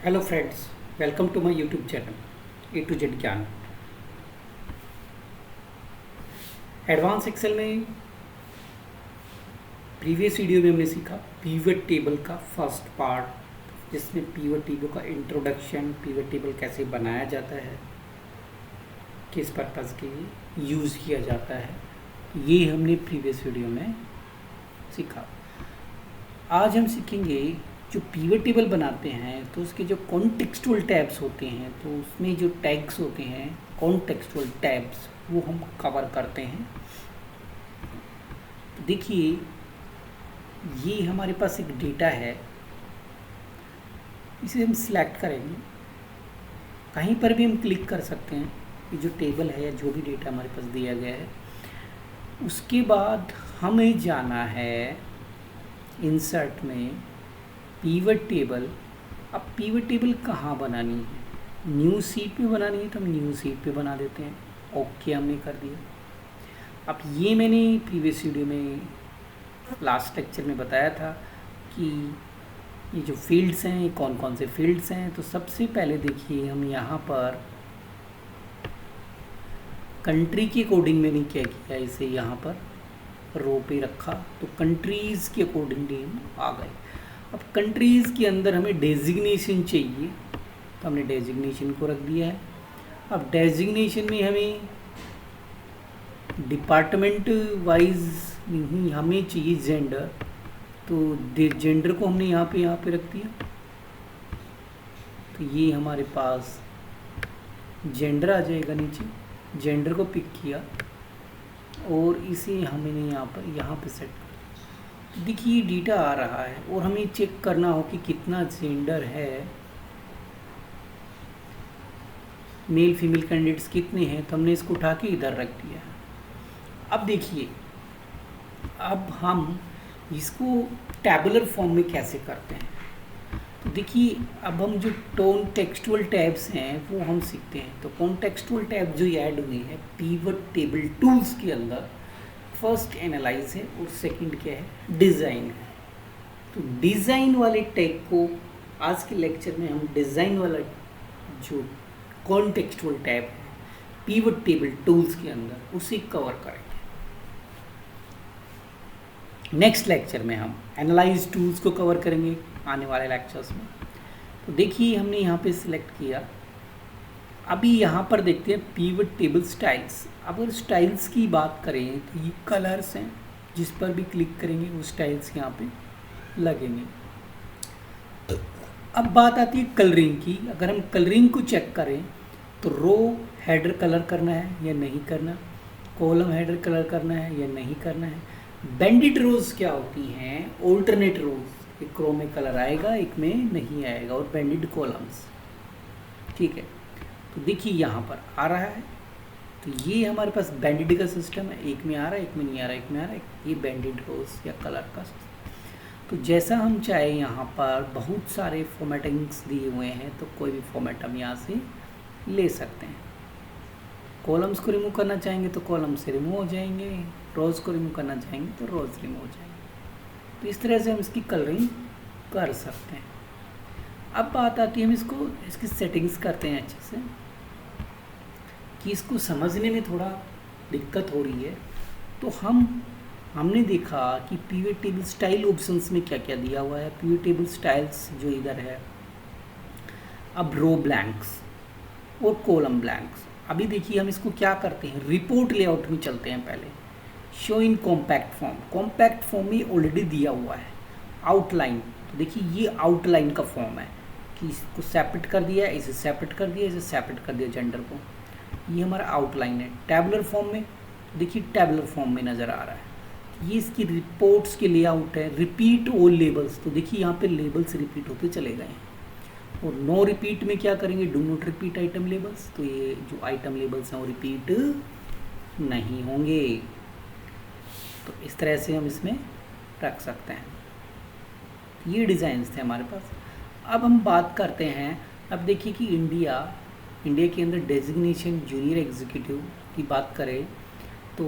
Hello friends, welcome to my YouTube channel A to Z ज्ञान। Advance Excel में previous video में हमने सीखा पीवट टेबल का फर्स्ट पार्ट, जिसमें पीवट टेबल का इंट्रोडक्शन, पीवट टेबल कैसे बनाया जाता है, किस पर्पज़ के लिए यूज़ किया जाता है, ये हमने प्रीवियस वीडियो में सीखा। आज हम सीखेंगे जो पीवट टेबल बनाते हैं तो उसके जो कॉन्टेक्सचुअल टैब्स होते हैं, तो उसमें जो टैग्स होते हैं कॉन्टेक्सचुअल टैब्स, वो हम कवर करते हैं। तो देखिए, ये हमारे पास एक डेटा है, इसे हम सिलेक्ट करेंगे, कहीं पर भी हम क्लिक कर सकते हैं। ये जो टेबल है या जो भी डेटा हमारे पास दिया गया है, उसके बाद हमें जाना है इंसर्ट में पीवट टेबल। अब पीवट टेबल कहाँ बनानी है? न्यू सीट पे बनानी है तो हम न्यू सीट पे बना देते हैं। ओके हमने कर दिया। अब ये मैंने प्रीवियस वीडियो में लास्ट लेक्चर में बताया था कि ये जो फील्ड्स हैं, ये कौन कौन से फील्ड्स हैं। तो सबसे पहले देखिए, हम यहाँ पर कंट्री के अकॉर्डिंग मैंने क्या किया, इसे यहाँ पर रो पे रखा, तो कंट्रीज़ के अकॉर्डिंगली हम आ गए। अब कंट्रीज़ के अंदर हमें डेजिग्नेशन चाहिए, तो हमने डेजिग्नेशन को रख दिया है। अब डेजिग्नेशन में हमें डिपार्टमेंट वाइज नहीं, हमें चाहिए जेंडर, तो जेंडर को हमने यहाँ पे रख दिया। तो ये हमारे पास जेंडर आ जाएगा नीचे, जेंडर को पिक किया और इसे हमने यहाँ पे सेट कर। देखिए डेटा आ रहा है और हमें चेक करना हो कि कितना जेंडर है, मेल फीमेल कैंडिडेट्स कितने हैं, तो हमने इसको उठा के इधर रख दिया। अब देखिए, अब हम इसको टैबुलर फॉर्म में कैसे करते हैं। तो देखिए, अब हम जो कॉन्टेक्सचुअल टैब्स हैं वो हम सीखते हैं। तो कॉन्टेक्सचुअल टैब जो ऐड हुए हैं पीवट टेबल टूल्स के अंदर, फर्स्ट एनालाइज है और सेकंड क्या है, डिज़ाइन है। तो डिज़ाइन वाले टैग को आज के लेक्चर में हम डिज़ाइन वाला जो कॉन्टेक्सचुअल टैब है पीवट टेबल टूल्स के अंदर, उसे कवर करेंगे। नेक्स्ट लेक्चर में हम एनालाइज टूल्स को कवर करेंगे आने वाले लेक्चर्स में। तो देखिए, हमने यहाँ पे सिलेक्ट किया। अभी यहाँ पर देखते हैं पीवट टेबल स्टाइल्स। अगर स्टाइल्स की बात करें तो ये कलर्स हैं, जिस पर भी क्लिक करेंगे वो स्टाइल्स यहाँ पे लगेंगे। अब बात आती है कलरिंग की। अगर हम कलरिंग को चेक करें तो रो हेडर कलर करना है या नहीं करना, कॉलम हेडर कलर करना है या नहीं करना है। बेंडेड रोज क्या होती हैं, ऑल्टरनेट रोज, एक रो में कलर आएगा एक में नहीं आएगा, और बेंडेड कॉलम्स। ठीक है, तो देखिए यहाँ पर आ रहा है, तो ये हमारे पास बैंडेड का सिस्टम है, एक में आ रहा है एक में नहीं आ रहा है, एक में आ रहा है, ये बैंडेड रोज या कलर का सिस्टम। तो जैसा हम चाहे, यहाँ पर बहुत सारे फॉर्मेटिंग्स दिए हुए हैं, तो कोई भी फॉर्मेट हम यहाँ से ले सकते हैं। कॉलम्स को रिमूव करना चाहेंगे तो कॉलम से रिमूव हो जाएंगे, रोज़ को रिमूव करना चाहेंगे तो रोज़ रिमूव हो जाएंगे। तो इस तरह से हम इसकी कलरिंग कर सकते हैं। अब बात आती है, हम इसकी सेटिंग्स करते हैं अच्छे से, कि इसको समझने में थोड़ा दिक्कत हो रही है। तो हमने देखा कि पीवट टेबल स्टाइल ऑप्शंस में क्या क्या दिया हुआ है। पीवट टेबल स्टाइल्स जो इधर है, अब रो ब्लैंक्स और कॉलम ब्लैंक्स। अभी देखिए, हम इसको क्या करते हैं, रिपोर्ट लेआउट में चलते हैं। पहले show in compact form, compact form में ऑलरेडी दिया हुआ है आउटलाइन। तो देखिए, ये आउटलाइन का फॉर्म है कि इसको सेपरेट कर दिया, इसे सेपरेट कर दिया, इसे सेपरेट कर दिया जेंडर को। ये हमारा आउटलाइन है। टैबुलर फॉर्म में देखिए, टैबुलर फॉर्म में नज़र आ रहा है। ये इसकी रिपोर्ट्स के लेआउट है। रिपीट ऑल लेबल्स, तो देखिए यहाँ पे लेबल्स रिपीट होते चले गए हैं। और नो रिपीट में क्या करेंगे, do not repeat item labels, तो ये जो आइटम लेबल्स हैं वो रिपीट नहीं होंगे। तो इस तरह से हम इसमें रख सकते हैं। ये डिज़ाइंस थे हमारे पास। अब हम बात करते हैं, अब देखिए कि इंडिया के अंदर डेजिग्नेशन जूनियर एग्जीक्यूटिव की बात करें तो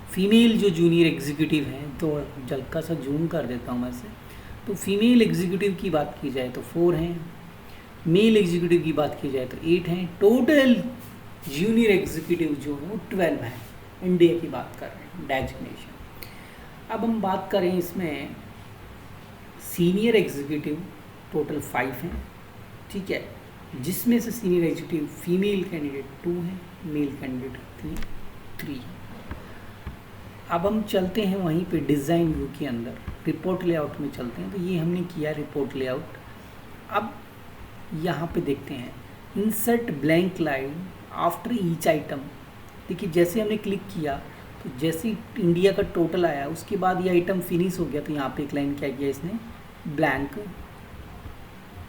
फीमेल जो जूनियर एग्जीक्यूटिव हैं, तो जल्का सा जूम कर देता हूँ मैं से। तो फीमेल एग्जीक्यूटिव की बात की जाए तो 4 हैं, मेल एग्जीक्यूटिव की बात की जाए तो 8 हैं। टोटल जूनियर एग्जीक्यूटिव जो है वो 12 हैं। इंडिया की बात कर रहे हैं डेजिग्नेशन। अब हम बात करें इसमें सीनियर एग्जीक्यूटिव टोटल 5 हैं, ठीक है, जिसमें से सीनियर एग्जीक्यूटिव फीमेल कैंडिडेट 2 हैं, मेल कैंडिडेट 3 हैं। अब हम चलते हैं वहीं पे डिज़ाइन व्यू के अंदर, रिपोर्ट लेआउट में चलते हैं। तो ये हमने किया रिपोर्ट लेआउट। अब यहाँ पे देखते हैं insert blank line after each item. देखिए जैसे हमने क्लिक किया तो जैसे इंडिया का टोटल आया उसके बाद ये आइटम फिनिश हो गया, तो यहाँ पे एक लाइन क्या किया इसने, ब्लैंक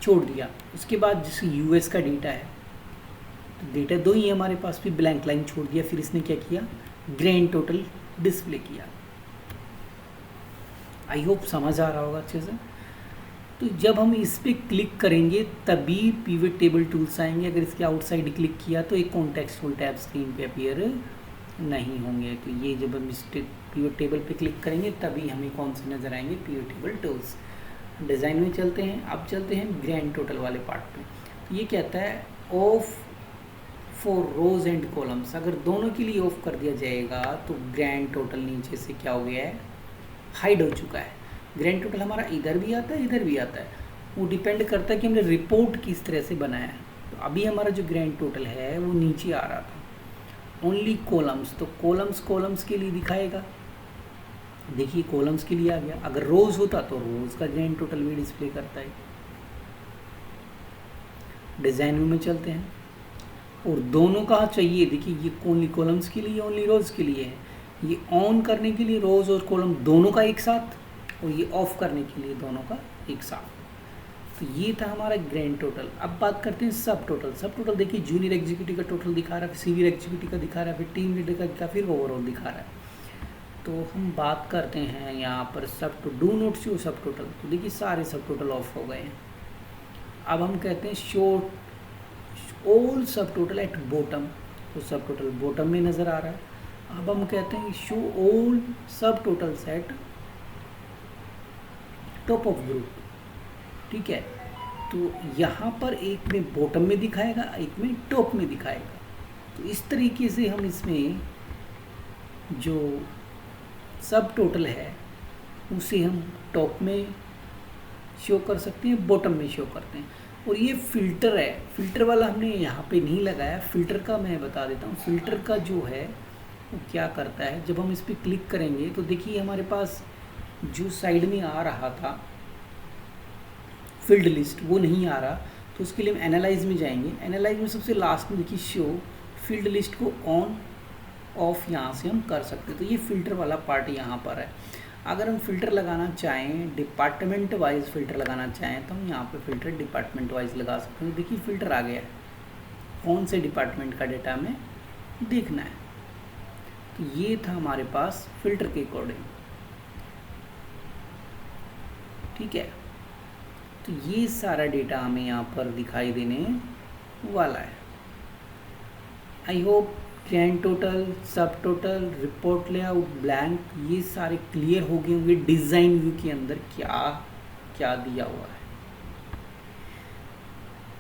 छोड़ दिया। उसके बाद जैसे यूएस का डेटा है तो डेटा 2 ही है हमारे पास, भी ब्लैंक लाइन छोड़ दिया। फिर इसने क्या किया, ग्रैंड टोटल डिस्प्ले किया। आई होप समझ आ रहा होगा अच्छे से। तो जब हम इस पर क्लिक करेंगे तभी पिवट टेबल टूल्स आएंगे। अगर इसके आउटसाइड क्लिक किया तो एक कॉन्टेक्स्टफुल टैब स्क्रीन पे अपीयर नहीं होंगे। तो ये जब हम इस पिवट टेबल पे क्लिक करेंगे तभी हमें कौन से नज़र आएंगे, पिवट टेबल टूल्स। डिज़ाइन में चलते हैं। अब चलते हैं ग्रैंड टोटल वाले पार्ट पे। तो ये कहता है of for rows and columns. अगर दोनों के लिए ऑफ कर दिया जाएगा तो ग्रैंड टोटल नीचे से क्या हो गया है, हाइड हो चुका है। ग्रैंड टोटल हमारा इधर भी आता है इधर भी आता है, वो डिपेंड करता है कि हमने रिपोर्ट किस तरह से बनाया है। तो अभी हमारा जो ग्रैंड टोटल है वो नीचे आ रहा था। ओनली कॉलम्स, तो कॉलम्स के लिए दिखाएगा। देखिए कॉलम्स के लिए आ गया। अगर रोज होता तो रोज का ग्रैंड टोटल भी डिस्प्ले करता है। डिज़ाइन व्यू में चलते हैं और दोनों कहाँ चाहिए, देखिए ये ओनली कॉलम्स के लिए ओनली रोज के लिए है। ये ऑन करने के लिए रोज और कॉलम दोनों का एक साथ, और ये ऑफ करने के लिए दोनों का एक साथ। तो ये था हमारा ग्रैंड टोटल। अब बात करते हैं सब टोटल। सब टोटल देखिए जूनियर एग्जीक्यूटिव का टोटल दिखा रहा है, फिर सीनियर एग्जीक्यूटिव का दिखा रहा है, फिर टीम लीडर का दिखा, फिर ओवरऑल दिखा रहा है। तो हम बात करते हैं यहाँ पर सब टू डू नोट शो सब टोटल। तो देखिए सारे सब टोटल ऑफ हो गए हैं। अब हम कहते हैं शो ऑल सब टोटल एट बॉटम, तो सब टोटल बॉटम में नज़र आ रहा है। अब हम कहते हैं शो ऑल सब total set top of group, ठीक है। तो यहाँ पर एक में बॉटम में दिखाएगा, एक में टॉप में दिखाएगा। तो इस तरीके से हम इसमें जो सब टोटल है उसे हम टॉप में शो कर सकते हैं, बॉटम में शो करते हैं। और ये फ़िल्टर है, फ़िल्टर वाला हमने यहाँ पे नहीं लगाया। फ़िल्टर का मैं बता देता हूँ। फ़िल्टर का जो है वो क्या करता है, जब हम इस पर क्लिक करेंगे तो देखिए हमारे पास जो साइड में आ रहा था फील्ड लिस्ट वो नहीं आ रहा। तो उसके लिए हम एनालाइज में जाएंगे। एनालाइज में सबसे लास्ट में देखिए शो फील्ड लिस्ट को ऑन ऑफ यहाँ से हम कर सकते हैं। तो ये फ़िल्टर वाला पार्ट यहाँ पर है। अगर हम फ़िल्टर लगाना चाहें, डिपार्टमेंट वाइज फ़िल्टर लगाना चाहें तो हम यहाँ पे फ़िल्टर डिपार्टमेंट वाइज लगा सकते हैं। देखिए फ़िल्टर आ गया है, कौन से डिपार्टमेंट का डेटा हमें देखना है। तो ये था हमारे पास फ़िल्टर के अकॉर्डिंग, ठीक है। तो ये सारा डेटा हमें यहाँ पर दिखाई देने वाला है। आई होप ग्रैंड टोटल, सब टोटल, रिपोर्ट लेआउट, ब्लैंक, ये सारे क्लियर हो गए होंगे डिज़ाइन व्यू के अंदर क्या क्या दिया हुआ है।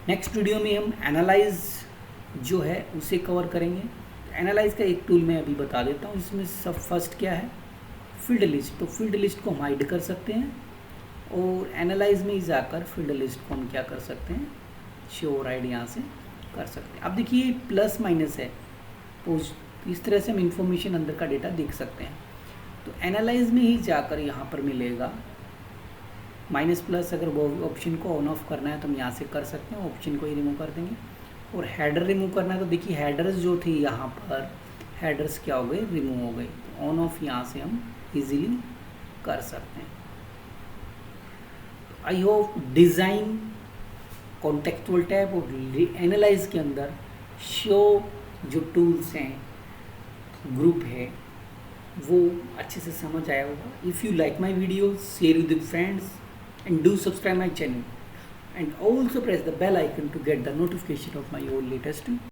नेक्स्ट वीडियो में हम एनालाइज जो है उसे कवर करेंगे। एनालाइज का एक टूल मैं अभी बता देता हूँ। इसमें सब फर्स्ट क्या है, फील्ड लिस्ट। तो फील्ड लिस्ट को हम हाइड कर सकते हैं और एनालाइज में ही जाकर फील्ड लिस्ट को हम क्या कर सकते हैं, शो राइड यहाँ से कर सकते हैं। अब देखिए प्लस माइनस है, तो इस तरह से हम इंफॉर्मेशन अंदर का डेटा देख सकते हैं। तो एनालाइज में ही जाकर यहाँ पर मिलेगा माइनस प्लस। अगर वो ऑप्शन को ऑन ऑफ करना है तो हम यहाँ से कर सकते हैं, ऑप्शन को ही रिमूव कर देंगे। और हेडर रिमूव करना है तो देखिए हेडर्स जो थे यहाँ पर, हेडर्स क्या हो गए, रिमूव हो गए। तो ऑन ऑफ यहाँ से हम इजीली कर सकते हैं। I hope design, contextual tab और एनालाइज के अंदर शो जो टूल्स हैं, ग्रुप है, वो अच्छे से समझ आया होगा। If you like my video, share with friends and do subscribe my channel and also press the bell icon to get the notification of my all latest